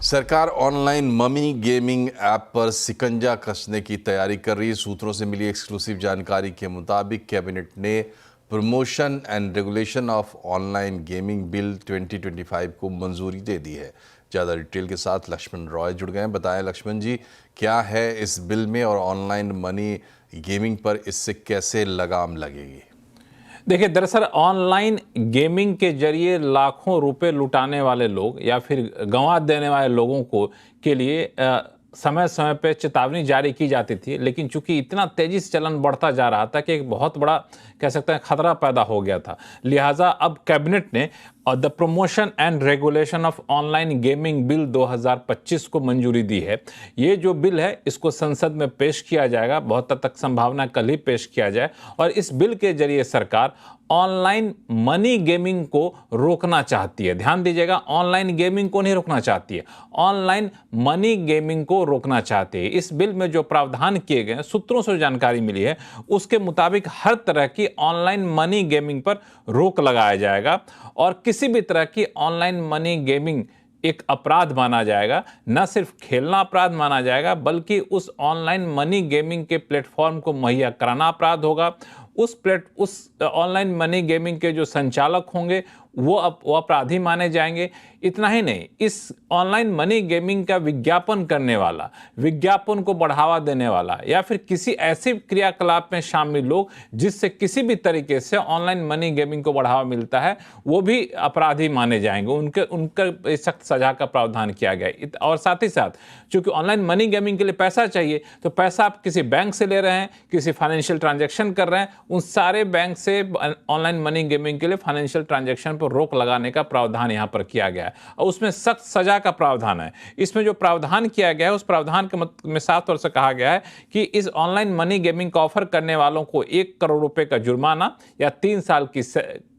सरकार online money gaming app पर शिकंजा कसने की तैयारी कर रही है। सूत्रों से मिली एक्सक्लूसिव जानकारी के मुताबिक कैबिनेट ने promotion and regulation of online gaming bill 2025 को मंजूरी दे दी है। ज़्यादा डिटेल के साथ लक्ष्मण रॉय जुड़ गए हैं। बताएं लक्ष्मण जी, क्या है इस बिल में और ऑनलाइन मनी गेमिंग पर इससे कैसे लगाम लगेगी? देखिए, दरअसल ऑनलाइन गेमिंग के जरिए लाखों रुपए लुटाने वाले लोग या फिर गंवा देने वाले लोगों को के लिए समय समय पे चेतावनी जारी की जाती थी, लेकिन चूंकि इतना तेजी से चलन बढ़ता जा रहा था कि एक बहुत बड़ा कह सकते हैं खतरा पैदा हो गया था। लिहाजा अब कैबिनेट ने the promotion and regulation of online gaming bill 2025 को मंजूरी दी है। ये जो बिल है इसको संसद में पेश किया जाएगा, बहुत हद तक संभावना कल ही पेश किया जाए, और इस बिल के जरिए सरकार ऑनलाइन मनी गेमिंग को रोकना चाहती है। ध्यान दीजिएगा, ऑनलाइन गेमिंग को नहीं रोकना चाहती है, ऑनलाइन मनी गेमिंग को रोकना चाहती है। इस बिल में जो प्रावधान किए गए हैं, सूत्रों से जानकारी मिली है उसके मुताबिक हर तरह की ऑनलाइन मनी गेमिंग पर रोक लगाया जाएगा और किसी भी तरह की ऑनलाइन मनी गेमिंग एक अपराध माना जाएगा। न सिर्फ खेलना अपराध माना जाएगा बल्कि उस ऑनलाइन मनी गेमिंग के प्लेटफॉर्म को मुहैया कराना अपराध होगा। उस ऑनलाइन मनी गेमिंग के जो संचालक होंगे वो अपराधी माने जाएंगे। इतना ही नहीं, इस ऑनलाइन मनी गेमिंग का विज्ञापन करने वाला, विज्ञापन को बढ़ावा देने वाला या फिर किसी ऐसे क्रियाकलाप में शामिल लोग जिससे किसी भी तरीके से ऑनलाइन मनी गेमिंग को बढ़ावा मिलता है, वो भी अपराधी माने जाएंगे। उनका सख्त सजा का प्रावधान किया गया है। और साथ ही साथ चूंकि ऑनलाइन मनी गेमिंग के लिए पैसा चाहिए, तो पैसा आप किसी बैंक से ले रहे हैं, किसी फाइनेंशियल ट्रांजैक्शन कर रहे हैं, उन सारे बैंक से ऑनलाइन मनी गेमिंग के लिए फाइनेंशियल ट्रांजैक्शन पर रोक लगाने का प्रावधान यहां पर किया गया है और उसमें सख्त सजा का प्रावधान है। इसमें जो प्रावधान किया गया है उस प्रावधान के में साफ तौर से कहा गया है कि इस ऑनलाइन मनी गेमिंग का ऑफर करने वालों को 1 करोड़ रुपए का जुर्माना या 3 साल की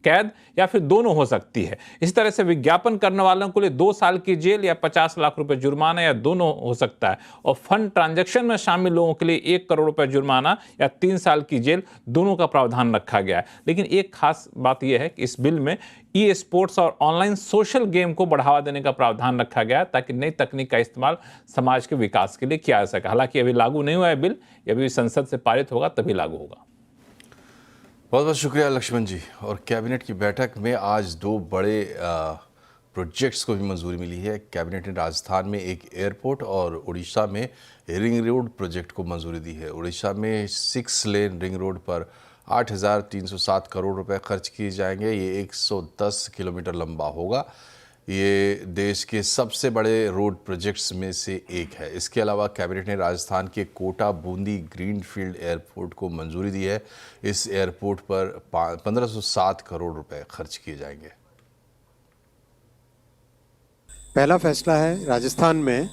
कैद या फिर दोनों हो सकती है। इसी तरह से विज्ञापन करने वालों के लिए 2 साल की जेल या 50 लाख रुपए जुर्माना या दोनों हो सकता है, और फंड ट्रांजैक्शन में शामिल लोगों के लिए 1 करोड़ रुपए जुर्माना या 3 साल की जेल दोनों का प्रावधान रखा गया है। लेकिन एक खास बात यह है कि इस बिल में ई स्पोर्ट्स और ऑनलाइन सोशल गेम को बढ़ावा देने का प्रावधान रखा गया है ताकि नई तकनीक का इस्तेमाल समाज के विकास के लिए किया जा सके। हालांकि अभी लागू नहीं हुआ है बिल, ये अभी संसद से पारित होगा तभी लागू होगा। बहुत बहुत शुक्रिया लक्ष्मण जी। और कैबिनेट की बैठक में आज 2 बड़े प्रोजेक्ट्स को भी मंजूरी मिली है। कैबिनेट ने राजस्थान में एक एयरपोर्ट और उड़ीसा में रिंग रोड प्रोजेक्ट को मंजूरी दी है। उड़ीसा में 6 लेन रिंग रोड पर 8,307 करोड़ रुपए खर्च किए जाएंगे। ये 110 किलोमीटर लंबा होगा। ये देश के सबसे बड़े रोड प्रोजेक्ट्स में से एक है। इसके अलावा कैबिनेट ने राजस्थान के कोटा बूंदी ग्रीनफील्ड एयरपोर्ट को मंजूरी दी है। इस एयरपोर्ट पर 1507 करोड़ रुपए खर्च किए जाएंगे। पहला फैसला है, राजस्थान में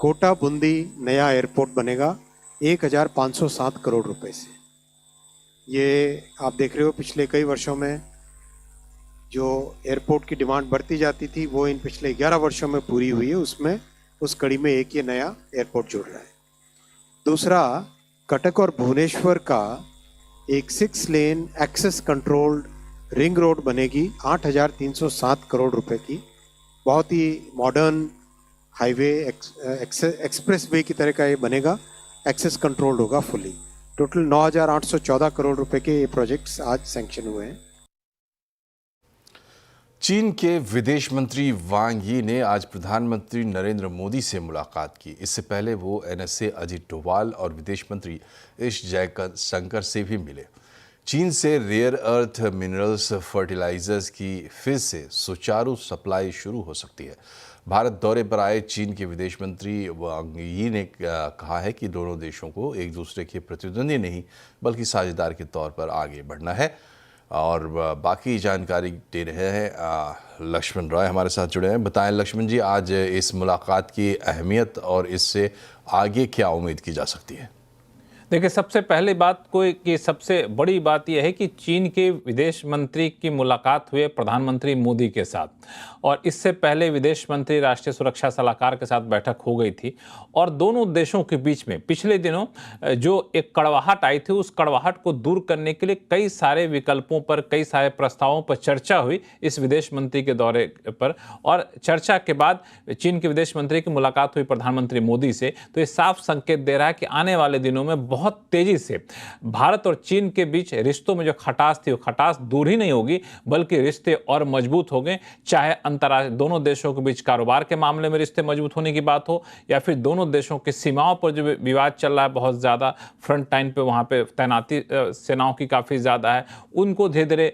कोटा बूंदी नया एयरपोर्ट बनेगा 1,507 करोड़ रुपए से। ये आप देख रहे हो पिछले कई वर्षों में जो एयरपोर्ट की डिमांड बढ़ती जाती थी वो इन पिछले 11 वर्षों में पूरी हुई है। उसमें उस कड़ी में एक ये नया एयरपोर्ट जुड़ रहा है। दूसरा, कटक और भुवनेश्वर का एक 6 lane access controlled ring road बनेगी 8,307 करोड़ रुपए की। बहुत ही मॉडर्न हाईवे एक्सप्रेस वे की तरह का ये बनेगा, एक्सेस कंट्रोल्ड होगा फुली। टोटल 9,814 करोड़ रुपए के ये प्रोजेक्ट्स आज सैंक्शन हुए हैं। चीन के विदेश मंत्री वांग यी ने आज प्रधानमंत्री नरेंद्र मोदी से मुलाकात की। इससे पहले वो एनएसए अजित डोभाल और विदेश मंत्री एस जयशंकर से भी मिले। चीन से रेयर अर्थ मिनरल्स फर्टिलाइजर्स की फिर से सुचारू सप्लाई शुरू हो सकती है। भारत दौरे पर आए चीन के विदेश मंत्री वांग यी ने कहा है कि दोनों देशों को एक दूसरे के प्रतिद्वंदी नहीं बल्कि साझेदार के तौर पर आगे बढ़ना है। और बाकी जानकारी दे रहे हैं लक्ष्मण रॉय हमारे साथ जुड़े हैं। बताएं लक्ष्मण जी, आज इस मुलाकात की अहमियत और इससे आगे क्या उम्मीद की जा सकती है? देखिए, सबसे पहली बात कोई कि सबसे बड़ी बात यह है कि चीन के विदेश मंत्री की मुलाकात हुई है प्रधानमंत्री मोदी के साथ, और इससे पहले विदेश मंत्री राष्ट्रीय सुरक्षा सलाहकार के साथ बैठक हो गई थी। और दोनों देशों के बीच में पिछले दिनों जो एक कड़वाहट आई थी, उस कड़वाहट को दूर करने के लिए कई सारे विकल्पों पर, कई सारे प्रस्तावों पर चर्चा हुई इस विदेश मंत्री के दौरे पर। और चर्चा के बाद चीन के विदेश मंत्री की मुलाकात हुई प्रधानमंत्री मोदी से, तो ये साफ संकेत दे रहा है कि आने वाले दिनों में बहुत तेजी से भारत और चीन के बीच रिश्तों में जो खटास थी, वो खटास दूर ही नहीं होगी, बल्कि रिश्ते और मजबूत हो गए। चाहे अंतर्राष्ट्रीय दोनों देशों के बीच कारोबार के मामले में रिश्ते मजबूत होने की बात हो, या फिर दोनों देशों की सीमाओं पर जो विवाद चल रहा है बहुत ज़्यादा, फ्रंट लाइन पे वहाँ पे तैनाती सेनाओं की काफ़ी ज़्यादा है, उनको धीरे धीरे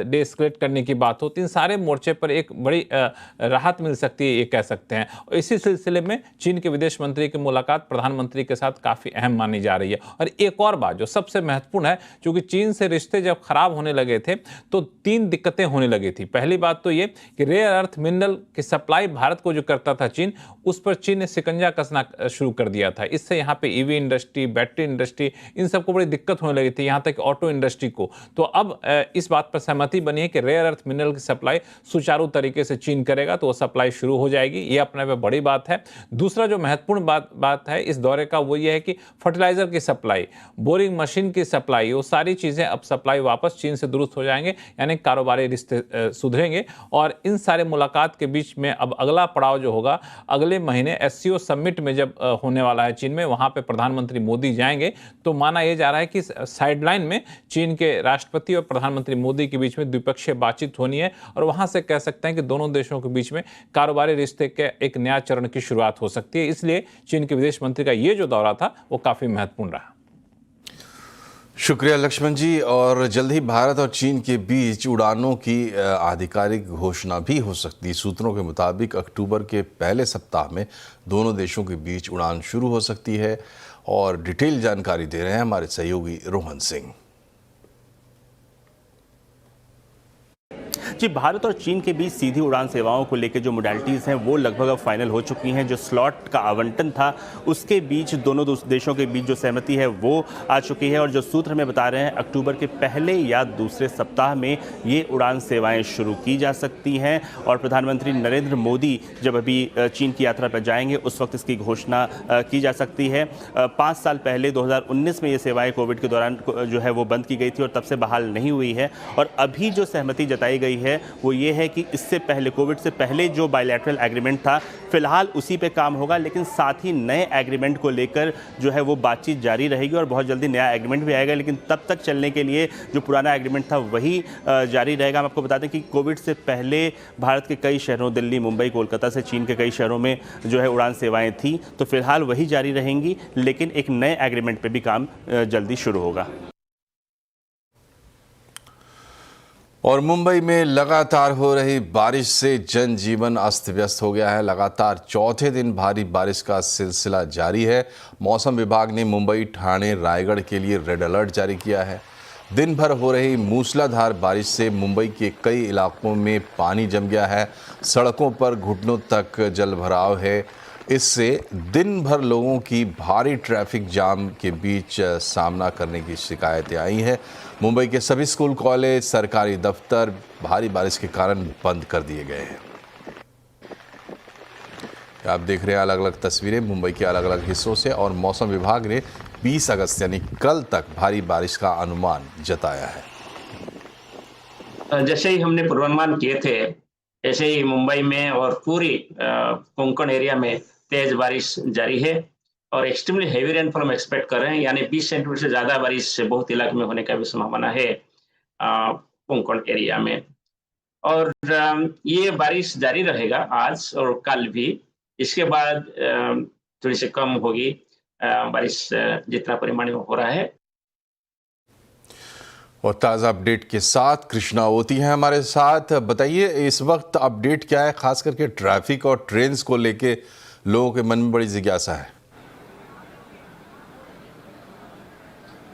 डेस्केलेट करने की बात हो, तो इन सारे मोर्चे पर एक बड़ी राहत मिल सकती है, ये कह सकते हैं। और इसी सिलसिले में चीन के विदेश मंत्री की मुलाकात प्रधानमंत्री के साथ काफ़ी अहम मानी जा रही है। और एक और बात जो सबसे महत्वपूर्ण है, क्योंकि चीन से रिश्ते जब खराब होने लगे थे तो 3 दिक्कतें होने लगी थी। पहली बात तो ये कि रेयर अर्थ मिनरल की सप्लाई भारत को जो करता था चीन, उस पर चीन ने शिकंजा कसना शुरू कर दिया था। इससे यहाँ पे ईवी इंडस्ट्री, बैटरी इंडस्ट्री, इन सबको बड़ी दिक्कत होने लगी थी, यहाँ तक ऑटो इंडस्ट्री को। तो अब इस बात पर सहमति बनी है कि रेयर अर्थ मिनरल की सप्लाई सुचारू तरीके से चीन करेगा, तो वो सप्लाई शुरू हो जाएगी। ये अपने में बड़ी बात है। दूसरा जो महत्वपूर्ण बात है इस दौरे का, वो ये है कि फर्टिलाइजर की सप्लाई, बोरिंग मशीन की सप्लाई, वो सारी चीजें अब सप्लाई वापस चीन से दुरुस्त हो जाएंगे, यानी कारोबारी रिश्ते सुधरेंगे। और इन सारे मुलाकात के बीच में अब अगला पड़ाव जो होगा, अगले महीने एससीओ समिट में जब होने वाला है चीन में, वहां पे प्रधानमंत्री मोदी जाएंगे। तो माना यह जा रहा है कि साइडलाइन में चीन के राष्ट्रपति और प्रधानमंत्री मोदी के बीच में द्विपक्षीय बातचीत होनी है, और वहां से कह सकते हैं कि दोनों देशों के बीच में कारोबारी रिश्ते के एक नया चरण की शुरुआत हो सकती है। इसलिए चीन के विदेश मंत्री का ये जो दौरा था वो काफी महत्वपूर्ण रहा। शुक्रिया लक्ष्मण जी। और जल्द ही भारत और चीन के बीच उड़ानों की आधिकारिक घोषणा भी हो सकती है। सूत्रों के मुताबिक अक्टूबर के पहले सप्ताह में दोनों देशों के बीच उड़ान शुरू हो सकती है। और डिटेल जानकारी दे रहे हैं हमारे सहयोगी रोहन सिंह। जी, भारत और चीन के बीच सीधी उड़ान सेवाओं को लेकर जो मोडालिटीज़ हैं वो लगभग अब फाइनल हो चुकी हैं। जो स्लॉट का आवंटन था उसके बीच दोनों देशों के बीच जो सहमति है वो आ चुकी है। और जो सूत्र हमें बता रहे हैं, अक्टूबर के पहले या दूसरे सप्ताह में ये उड़ान सेवाएं शुरू की जा सकती हैं। और प्रधानमंत्री नरेंद्र मोदी जब अभी चीन की यात्रा पर जाएंगे उस वक्त इसकी घोषणा की जा सकती है। 5 साल पहले 2019 में ये सेवाएँ कोविड के दौरान जो है वो बंद की गई थी और तब से बहाल नहीं हुई है। और अभी जो सहमति जताई गई है वो ये है कि इससे पहले, कोविड से पहले जो बायलैटरल एग्रीमेंट था, फिलहाल उसी पे काम होगा, लेकिन साथ ही नए एग्रीमेंट को लेकर जो है वो बातचीत जारी रहेगी और बहुत जल्दी नया एग्रीमेंट भी आएगा। लेकिन तब तक चलने के लिए जो पुराना एग्रीमेंट था वही जारी रहेगा। हम आपको बता दें कि कोविड से पहले भारत के कई शहरों, दिल्ली, मुंबई, कोलकाता से चीन के कई शहरों में जो है उड़ान सेवाएं थी, तो फिलहाल वही जारी रहेंगी, लेकिन एक नए एग्रीमेंट पर भी काम जल्दी शुरू होगा। और मुंबई में लगातार हो रही बारिश से जनजीवन अस्त व्यस्त हो गया है। लगातार चौथे दिन भारी बारिश का सिलसिला जारी है। मौसम विभाग ने मुंबई, ठाणे, रायगढ़ के लिए रेड अलर्ट जारी किया है। दिन भर हो रही मूसलाधार बारिश से मुंबई के कई इलाकों में पानी जम गया है। सड़कों पर घुटनों तक जलभराव है। इससे दिन भर लोगों की भारी ट्रैफिक जाम के बीच सामना करने की शिकायतें आई हैं। मुंबई के सभी स्कूल, कॉलेज, सरकारी दफ्तर भारी बारिश के कारण बंद कर दिए गए हैं। आप देख रहे हैं अलग अलग तस्वीरें मुंबई के अलग अलग हिस्सों से। और मौसम विभाग ने 20 अगस्त यानी कल तक भारी बारिश का अनुमान जताया है। जैसे ही हमने पूर्वानुमान किए थे, ऐसे ही मुंबई में और पूरी कोंकण एरिया में तेज बारिश जारी है और एक्सट्रीमली हेवी रेनफॉल हम एक्सपेक्ट कर रहे हैं, यानी 20 सेंटीमीटर से ज़्यादा बारिश बहुत इलाके में होने का भी संभावना है कोंकण एरिया में। और ये बारिश जारी रहेगा आज और कल भी। इसके बाद थोड़ी सी कम होगी बारिश, जितना परिमाण में हो रहा है। और ताज़ा अपडेट के साथ कृष्णा ओती हैं हमारे साथ। बताइए इस वक्त अपडेट क्या है, खास करके ट्रैफिक और ट्रेन्स को लेके लोगों के मन में बड़ी जिज्ञासा है।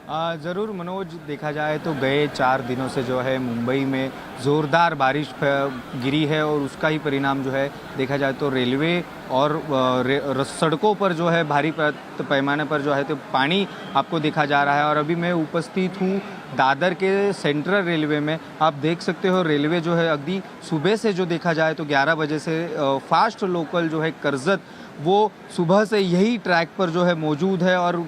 ज़रूर मनोज, देखा जाए तो गए 4 दिनों से जो है मुंबई में ज़ोरदार बारिश गिरी है और उसका ही परिणाम जो है देखा जाए तो रेलवे और सड़कों पर जो है भारी पैमाने पर जो है तो पानी आपको देखा जा रहा है। और अभी मैं उपस्थित हूँ दादर के सेंट्रल रेलवे में। आप देख सकते हो रेलवे जो है अगदी सुबह से जो देखा जाए तो 11 बजे से फास्ट लोकल जो है करजत वो सुबह से यही ट्रैक पर जो है मौजूद है और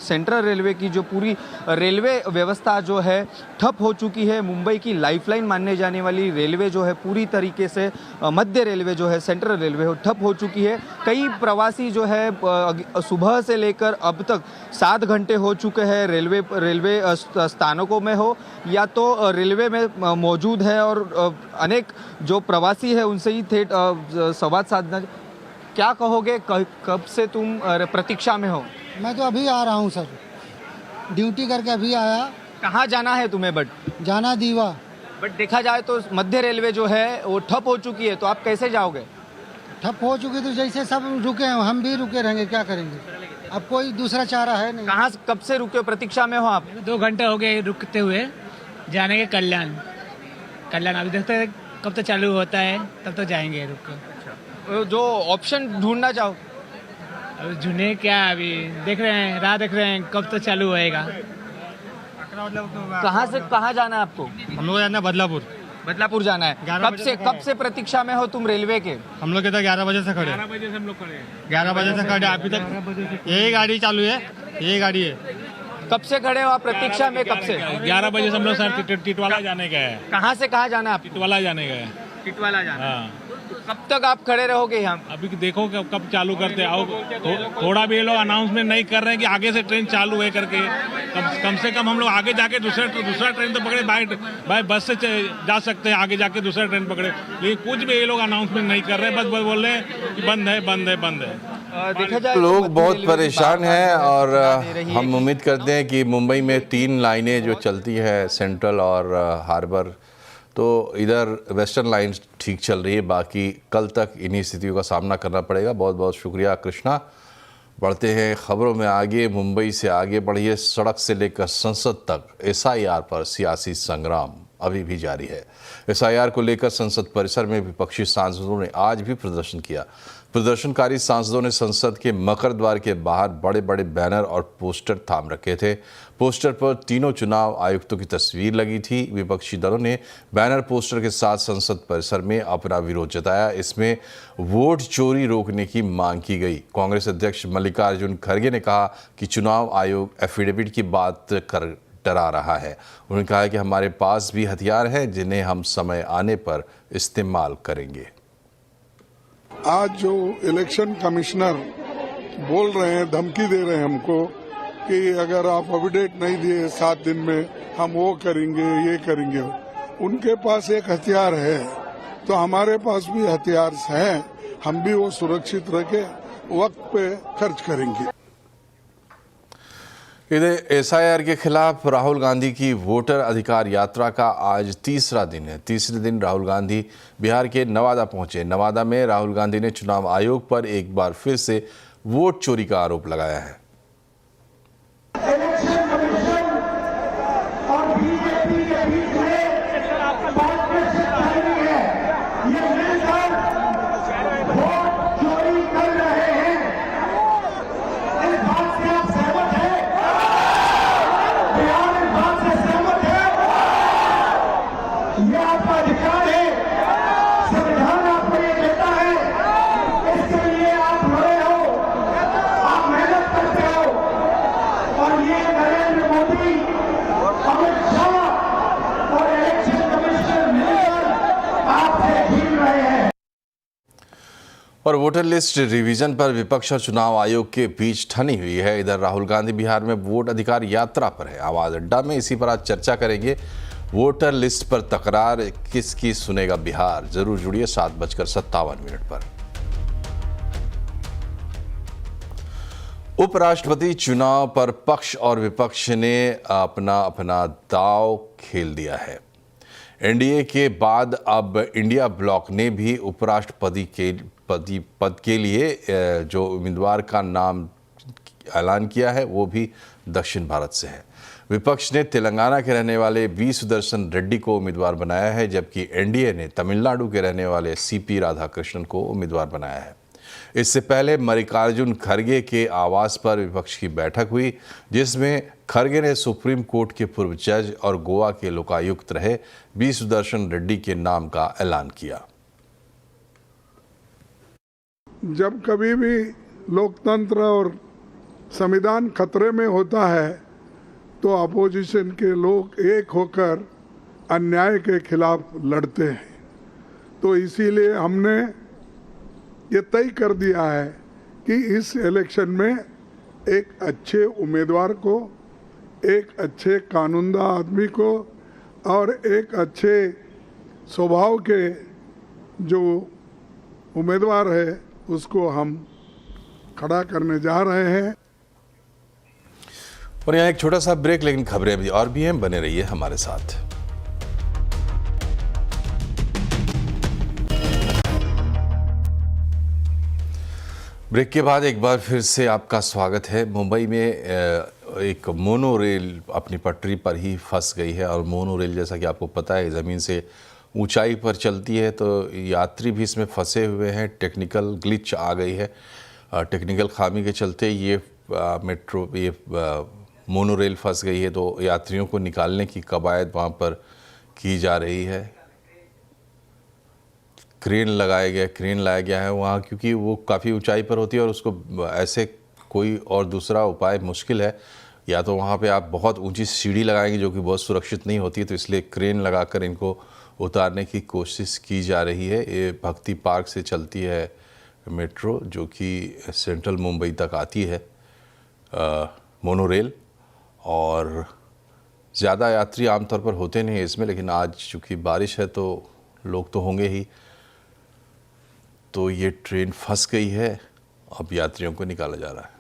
सेंट्रल रेलवे की जो पूरी रेलवे व्यवस्था जो है ठप हो चुकी है। मुंबई की लाइफलाइन मानने जाने वाली रेलवे जो है पूरी तरीके से मध्य रेलवे जो है सेंट्रल रेलवे हो ठप हो चुकी है। कई प्रवासी जो है सुबह से लेकर अब तक 7 घंटे हो चुके हैं रेलवे स्थानकों में हो या तो रेलवे में मौजूद है और अनेक जो प्रवासी है उनसे ही थे संवाद साधना। क्या कहोगे, कब से तुम प्रतीक्षा में हो? मैं तो अभी आ रहा हूँ सर, ड्यूटी करके अभी आया। कहाँ जाना है तुम्हें? जाना दीवा। बट देखा जाए तो मध्य रेलवे जो है वो ठप हो चुकी है, तो आप कैसे जाओगे? ठप हो चुकी तो जैसे सब रुके हैं हम भी रुके रहेंगे, क्या करेंगे, अब कोई दूसरा चारा है नहीं। कहाँ कब से रुके हो, प्रतीक्षा में हो आप? 2 घंटे हो गए रुकते हुए। जाने के कल्याण अभी देखते हैं कब तक चालू होता है, तब तक जाएंगे रुक के। जो ऑप्शन ढूंढना चाहो? अभी जुने क्या, अभी देख रहे हैं, राह देख रहे हैं कब तक चालू होएगा। कहाँ से कहाँ जाना है आपको? हम लोग जाना बदलापुर। बदलापुर जाना है। कब से प्रतीक्षा में हो तुम रेलवे के? हम लोग इधर 11 बजे से खड़े। 11 बजे से हम लोग खड़े हैं। 11 बजे से खड़े, अभी तक यही गाड़ी चालू है, यही गाड़ी है। कब से खड़े हो आप प्रतीक्षा में? कब से? 11 बजे से हम लोग सर टिटवाला जाने का है। कहाँ से कहाँ जाना है आप? टिटवाला जाने का है। टिटवाला जाना। हाँ, कब तक आप खड़े रहोगे यहाँ? अभी देखो कब चालू करते आओ। थोड़ा भी ये लोग अनाउंसमेंट नहीं कर रहे हैं कि आगे से ट्रेन चालू है करके। कम से कम हम लोग आगे जाके दूसरा ट्रेन तो पकड़े, बाय बस से जा सकते हैं, आगे जाके दूसरा ट्रेन पकड़े। लेकिन कुछ भी ये लोग अनाउंसमेंट नहीं कर रहे, बस बोल रहे हैं कि बंद है। देखा जाए लोग बहुत परेशान हैं और हम उम्मीद करते हैं कि मुंबई में 3 लाइनें जो चलती है सेंट्रल और हार्बर, तो इधर वेस्टर्न लाइन ठीक चल रही है, बाकी कल तक इन्हीं स्थितियों का सामना करना पड़ेगा। बहुत बहुत शुक्रिया कृष्णा। बढ़ते हैं खबरों में आगे। मुंबई से आगे बढ़िए। सड़क से लेकर संसद तक SIR पर सियासी संग्राम अभी भी जारी है। SIR को लेकर संसद परिसर में विपक्षी सांसदों ने आज भी प्रदर्शन किया। प्रदर्शनकारी सांसदों ने संसद के मकर द्वार के बाहर बड़े बड़े बैनर और पोस्टर थाम रखे थे। पोस्टर पर तीनों चुनाव आयुक्तों की तस्वीर लगी थी। विपक्षी दलों ने बैनर पोस्टर के साथ संसद परिसर में अपना विरोध जताया। इसमें वोट चोरी रोकने की मांग की गई। कांग्रेस अध्यक्ष मल्लिकार्जुन खड़गे ने कहा कि चुनाव आयोग एफिडेविट की बात कर डरा रहा है। उन्होंने कहा कि हमारे पास भी हथियार हैं जिन्हें हम समय आने पर इस्तेमाल करेंगे। आज जो इलेक्शन कमिश्नर बोल रहे हैं, धमकी दे रहे हैं हमको कि अगर आप एफिडेविट नहीं दिए 7 दिन में हम वो करेंगे, ये करेंगे। उनके पास एक हथियार है तो हमारे पास भी हथियार हैं, हम भी वो सुरक्षित रखे वक्त पे खर्च करेंगे। इधर SIR के खिलाफ राहुल गांधी की वोटर अधिकार यात्रा का आज तीसरा दिन है। तीसरे दिन राहुल गांधी बिहार के नवादा पहुंचे। नवादा में राहुल गांधी ने चुनाव आयोग पर एक बार फिर से वोट चोरी का आरोप लगाया है। और वोटर लिस्ट रिवीजन पर विपक्ष और चुनाव आयोग के बीच ठनी हुई है। इधर राहुल गांधी बिहार में वोट अधिकार यात्रा पर है। आवाज अड्डा में इसी पर आज चर्चा करेंगे। वोटर लिस्ट पर तकरार किसकी सुनेगा बिहार? जरूर जुड़िए 7:57 पर। उपराष्ट्रपति चुनाव पर पक्ष और विपक्ष ने अपना दांव खेल दिया है। NDA के बाद अब इंडिया ब्लॉक ने भी उपराष्ट्रपति पद के लिए जो उम्मीदवार का नाम ऐलान किया है वो भी दक्षिण भारत से है। विपक्ष ने तेलंगाना के रहने वाले वी सुदर्शन रेड्डी को उम्मीदवार बनाया है, जबकि एनडीए ने तमिलनाडु के रहने वाले सीपी राधाकृष्णन को उम्मीदवार बनाया है। इससे पहले मल्लिकार्जुन खड़गे के आवास पर विपक्ष की बैठक हुई, जिसमें खड़गे ने सुप्रीम कोर्ट के पूर्व जज और गोवा के लोकायुक्त रहे वी सुदर्शन रेड्डी के नाम का ऐलान किया। जब कभी भी लोकतंत्र और संविधान खतरे में होता है तो अपोजिशन के लोग एक होकर अन्याय के खिलाफ लड़ते हैं। तो इसीलिए हमने ये तय कर दिया है कि इस इलेक्शन में एक अच्छे उम्मीदवार को, एक अच्छे कानूनदा आदमी को और एक अच्छे स्वभाव के जो उम्मीदवार है उसको हम खड़ा करने जा रहे हैं। और यहाँ एक छोटा सा ब्रेक, लेकिन खबरें भी और भी हैं, बने रहिए हमारे साथ। ब्रेक के बाद एक बार फिर से आपका स्वागत है। मुंबई में एक मोनो रेल अपनी पटरी पर ही फंस गई है, और मोनो रेल जैसा कि आपको पता है ज़मीन से ऊंचाई पर चलती है, तो यात्री भी इसमें फंसे हुए हैं। टेक्निकल ग्लिच आ गई है, टेक्निकल खामी के चलते ये मोनो रेल फंस गई है, तो यात्रियों को निकालने की कवायद वहाँ पर की जा रही है। क्रेन लाया गया है वहाँ, क्योंकि वो काफ़ी ऊंचाई पर होती है और उसको ऐसे कोई और दूसरा उपाय मुश्किल है। या तो वहाँ पे आप बहुत ऊंची सीढ़ी लगाएंगे जो कि बहुत सुरक्षित नहीं होती है, तो इसलिए क्रेन लगाकर इनको उतारने की कोशिश की जा रही है। ये भक्ति पार्क से चलती है मेट्रो, जो कि सेंट्रल मुंबई तक आती है मोनो रेल, और ज़्यादा यात्री आमतौर पर होते नहीं इसमें, लेकिन आज चूँकि बारिश है तो लोग तो होंगे ही। तो ये ट्रेन फंस गई है, अब यात्रियों को निकाला जा रहा है।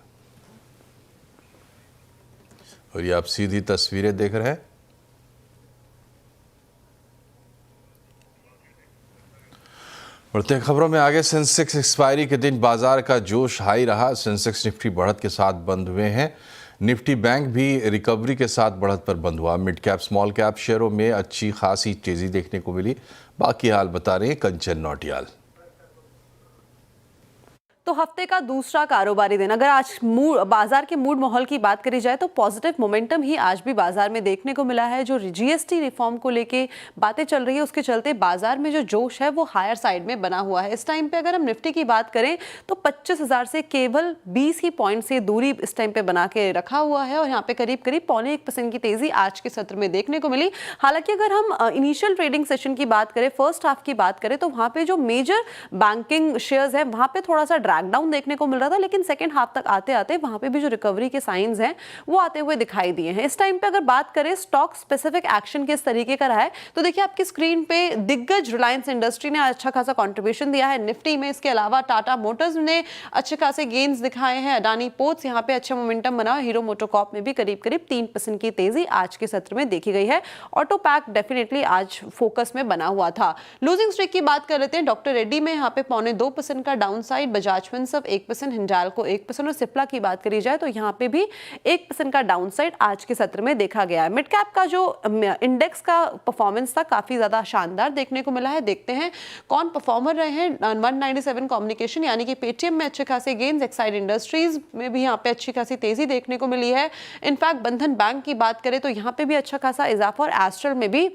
और ये आप सीधी तस्वीरें देख रहे हैं। बढ़ते हैं खबरों में आगे। सेंसेक्स एक्सपायरी के दिन बाजार का जोश हाई रहा। सेंसेक्स निफ्टी बढ़त के साथ बंद हुए हैं। निफ्टी बैंक भी रिकवरी के साथ बढ़त पर बंद हुआ। मिड कैप स्मॉल कैप शेयरों में अच्छी खासी तेजी देखने को मिली। बाकी हाल बता रहे हैं कंचन नौटियाल। तो हफ्ते का दूसरा कारोबारी दिन, अगर आज बाजार के मूड माहौल की बात करी जाए तो पॉजिटिव मोमेंटम ही आज भी बाजार में देखने को मिला है। जो जीएसटी रिफॉर्म को लेके बातें चल रही है, उसके चलते बाजार में जो जोश है वो हायर साइड में बना हुआ है। इस टाइम पे अगर हम निफ्टी की बात करें तो 25,000 से केवल 20 ही पॉइंट से दूरी इस टाइम पे बना के रखा हुआ है, और यहाँ पे करीब 0.25% की तेजी आज के सत्र में देखने को मिली। हालांकि अगर हम इनिशियल ट्रेडिंग सेशन की बात करें, फर्स्ट हाफ की बात करें, तो वहाँ पे जो मेजर बैंकिंग शेयर्स है वहाँ पे थोड़ा सा डाउन देखने को मिल रहा था, लेकिन सेकंड हाफ तक आते आते वहां पे भी जो रिकवरी के साइंस हैं वो आते हुए दिखाई दिए हैं। इस टाइम पे अगर बात करें स्टॉक स्पेसिफिक एक्शन किस तरीके का रहा है, तो देखिए आपकी स्क्रीन पे दिग्गज रिलायंस इंडस्ट्री ने अच्छा खासा कंट्रीब्यूशन दिया है निफ्टी में। इसके अलावा टाटा मोटर्स ने अच्छे खासे गेन्स दिखाए हैं। अडानी पोर्ट्स यहाँ पे अच्छा मोमेंटम बना। हीरो मोटोकॉर्प में भी करीब 3% की तेजी आज के सत्र में देखी गई है। ऑटो पैक डेफिनेटली आज फोकस में बना हुआ था। लूजिंग स्ट्रीक की बात कर लेते हैं। डॉक्टर रेड्डी में यहाँ पे 0.25% का down side, Bajaj Finserv 1%, Hindalco 1% और सिप्ला की बात करी जाए तो यहाँ पे भी 1% का डाउन साइड आज के सत्र में देखा गया है। मिड कैप का जो इंडेक्स का परफॉर्मेंस था काफी ज्यादा शानदार देखने को मिला है। देखते हैं कौन परफॉर्मर रहे हैं। 197 कम्युनिकेशन यानी कि पेटीएम में अच्छे खासे गेन्स, एक्साइड इंडस्ट्रीज में भी यहाँ पे अच्छी खासी तेजी देखने को मिली है। इनफैक्ट बंधन बैंक की बात करें तो यहाँ पे भी अच्छा खासा इजाफा, और एस्ट्रल में भी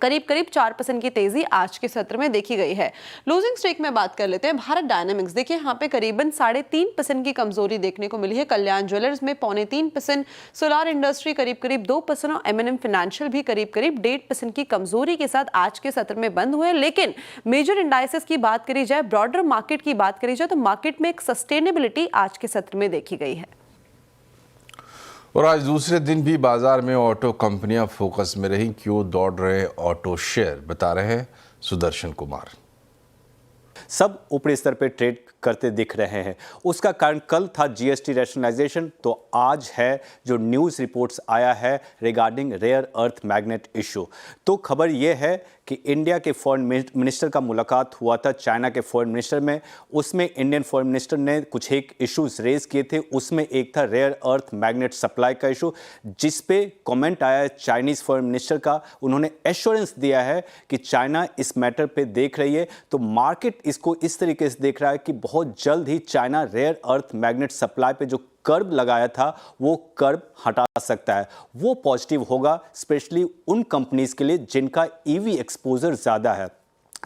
करीब 4% की तेजी आज के सत्र में देखी गई है। लूजिंग स्ट्रीक में बात कर लेते हैं। भारत डायनामिक्स देखिए यहाँ पे करीबन 3.5% की कमजोरी देखने को मिली है। कल्याण ज्वेलर्स में 0.3%, सोलार इंडस्ट्री करीब 2% और एमएनएम फाइनेंशियल भी करीब 1.5% की कमजोरी के साथ आज के सत्र में बंद हुए। लेकिन मेजर इंडाइसेस की बात करी जाए, ब्रॉडर मार्केट की बात करी जाए तो मार्केट में एक सस्टेनेबिलिटी आज के सत्र में देखी गई है। और आज दूसरे दिन भी बाजार में ऑटो कंपनियां फोकस में रही। क्यों दौड़ रहे ऑटो शेयर, बता रहे हैं सुदर्शन कुमार। सब ऊपरी स्तर पे ट्रेड करते दिख रहे हैं। उसका कारण कल था जीएसटी रैशनलाइजेशन, तो आज है जो न्यूज़ रिपोर्ट्स आया है regarding rare earth magnet issue. तो खबर यह है कि इंडिया के फॉरेन मिनिस्टर का मुलाकात हुआ था चाइना के फॉरेन मिनिस्टर में। उसमें इंडियन फॉरेन मिनिस्टर ने कुछ एक इश्यूज रेज किए थे। उसमें एक था रेयर अर्थ मैग्नेट सप्लाई का इशू, जिस पे कमेंट आया है चाइनीज़ फॉरेन मिनिस्टर का। उन्होंने एश्योरेंस दिया है कि चाइना इस मैटर पे देख रही है। तो मार्केट इसको इस तरीके से देख रहा है कि बहुत जल्द ही China rare earth magnet supply पे जो कर्ब लगाया था वो कर्ब हटा सकता है। वो पॉजिटिव होगा स्पेशली उन कंपनीज के लिए जिनका ईवी एक्सपोजर ज़्यादा है।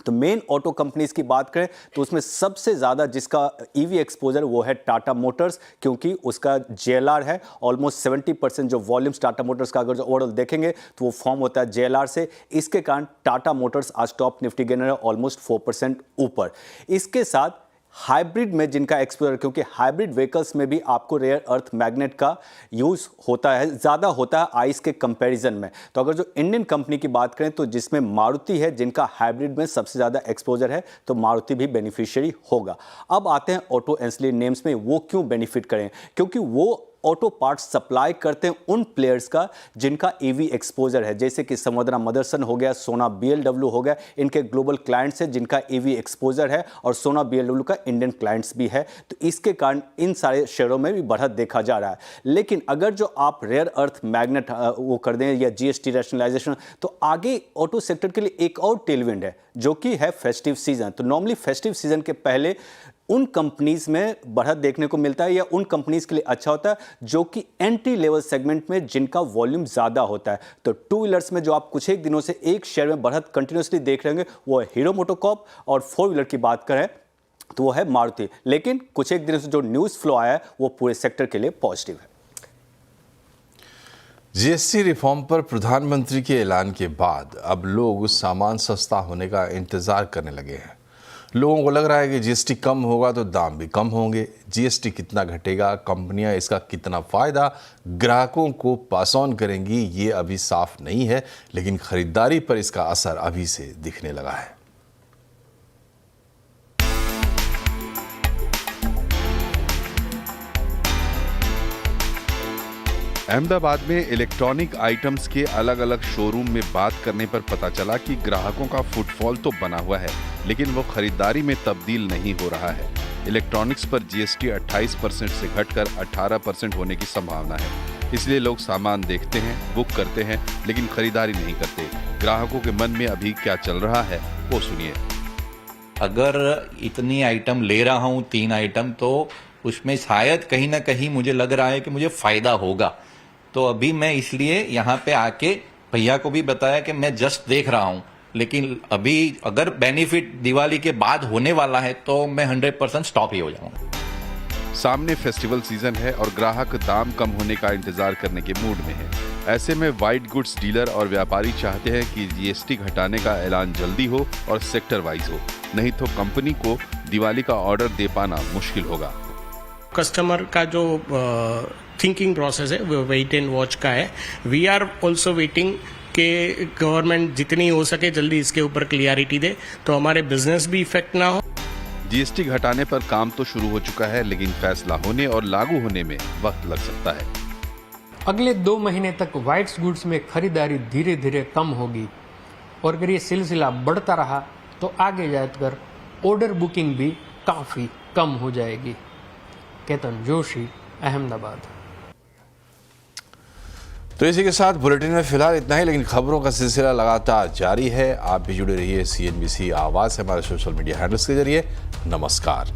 तो मेन ऑटो कंपनीज की बात करें तो उसमें सबसे ज़्यादा जिसका ईवी एक्सपोजर वो है टाटा मोटर्स, क्योंकि उसका JLR है ऑलमोस्ट 70% जो वॉल्यूम्स टाटा मोटर्स का अगर जो ओवरऑल देखेंगे तो वो फॉर्म होता है JLR से। इसके कारण टाटा मोटर्स आज टॉप निफ्टी गेनर है ऑलमोस्ट 4% ऊपर। इसके साथ हाइब्रिड में जिनका एक्सपोजर, क्योंकि हाइब्रिड व्हीकल्स में भी आपको रेयर अर्थ मैग्नेट का यूज़ होता है, ज़्यादा होता है आइस के कंपैरिजन में। तो अगर जो इंडियन कंपनी की बात करें तो जिसमें मारुति है जिनका हाइब्रिड में सबसे ज़्यादा एक्सपोजर है, तो मारुति भी बेनिफिशियरी होगा। अब आते हैं ऑटो एंसिलरी नेम्स में, वो क्यों बेनिफिट करें, क्योंकि वो ऑटो पार्ट्स सप्लाई करते हैं उन प्लेयर्स का जिनका ईवी एक्सपोजर है, जैसे कि संवर्धना मदरसन हो गया, सोना BLW हो गया। इनके ग्लोबल क्लाइंट्स है जिनका ईवी एक्सपोजर है, और सोना BLW का इंडियन क्लाइंट्स भी है। तो इसके कारण इन सारे शेयरों में भी बढ़त देखा जा रहा है। लेकिन अगर जो आप रेयर अर्थ मैग्नेट वो कर दें या GST रैशनलाइजेशन, तो आगे ऑटो सेक्टर के लिए एक और टेलविंड है जो कि है फेस्टिव सीजन। तो नॉर्मली फेस्टिव सीजन के पहले उन कंपनीज में बढ़त देखने को मिलता है, या उन कंपनीज के लिए अच्छा होता है जो कि एंट्री लेवल सेगमेंट में जिनका वॉल्यूम ज़्यादा होता है। तो टू व्हीलर्स में जो आप कुछ एक दिनों से एक शेयर में बढ़त कंटिन्यूसली देख रहे होंगे वो है हीरो मोटोकॉर्प, और फोर व्हीलर की बात करें तो वो है मारुति। लेकिन कुछ एक दिनों से जो न्यूज़ फ्लो आया है वो पूरे सेक्टर के लिए पॉजिटिव है। GST रिफॉर्म पर प्रधानमंत्री के ऐलान के बाद अब लोग सामान सस्ता होने का इंतजार करने लगे हैं। लोगों को लग रहा है कि GST कम होगा तो दाम भी कम होंगे। GST कितना घटेगा, कंपनियां इसका कितना फ़ायदा ग्राहकों को पास ऑन करेंगी, ये अभी साफ नहीं है, लेकिन खरीदारी पर इसका असर अभी से दिखने लगा है। अहमदाबाद में इलेक्ट्रॉनिक आइटम्स के अलग अलग शोरूम में बात करने पर पता चला कि ग्राहकों का फुटफॉल तो बना हुआ है, लेकिन वो खरीदारी में तब्दील नहीं हो रहा है। इलेक्ट्रॉनिक्स पर GST 28% से घटकर 18% होने की संभावना है। इसलिए लोग सामान देखते हैं, बुक करते हैं, लेकिन खरीदारी नहीं करते। ग्राहकों के मन में अभी क्या चल रहा है वो सुनिए। अगर इतनी आइटम ले रहा हूँ, 3 आइटम, तो उसमें शायद कहीं ना कहीं मुझे लग रहा है कि मुझे फायदा होगा। तो अभी मैं इसलिए यहाँ पे आके भैया को भी बताया कि मैं जस्ट देख रहा हूँ, लेकिन अभी अगर बेनिफिट दिवाली के बाद होने वाला है तो मैं 100% स्टॉप ही हो जाऊंगा। सामने फेस्टिवल सीजन है और ग्राहक दाम कम होने का इंतजार करने के मूड में है। ऐसे में व्हाइट गुड्स डीलर और व्यापारी चाहते हैं कि GST घटाने का ऐलान जल्दी हो और सेक्टर वाइज हो, नहीं तो कंपनी को दिवाली का ऑर्डर दे पाना मुश्किल होगा। कस्टमर का जो थिंकिंग प्रोसेस है वो वेट एंड वॉच का है। वी आर ऑल्सो वेटिंग कि गवर्नमेंट जितनी हो सके जल्दी इसके ऊपर क्लियरिटी दे, तो हमारे बिजनेस भी इफेक्ट ना हो। GST घटाने पर काम तो शुरू हो चुका है, लेकिन फैसला होने और लागू होने में वक्त लग सकता है। अगले 2 महीने तक व्हाइट गुड्स में खरीदारी धीरे धीरे कम होगी, और अगर ये सिलसिला बढ़ता रहा तो आगे जाकर ऑर्डर बुकिंग भी काफ़ी कम हो जाएगी। केतन जोशी, अहमदाबाद। तो इसी के साथ बुलेटिन में फिलहाल इतना ही, लेकिन खबरों का सिलसिला लगातार जारी है। आप भी जुड़े रहिए CNBC आवाज़ से हमारे सोशल मीडिया हैंडल्स के जरिए। नमस्कार।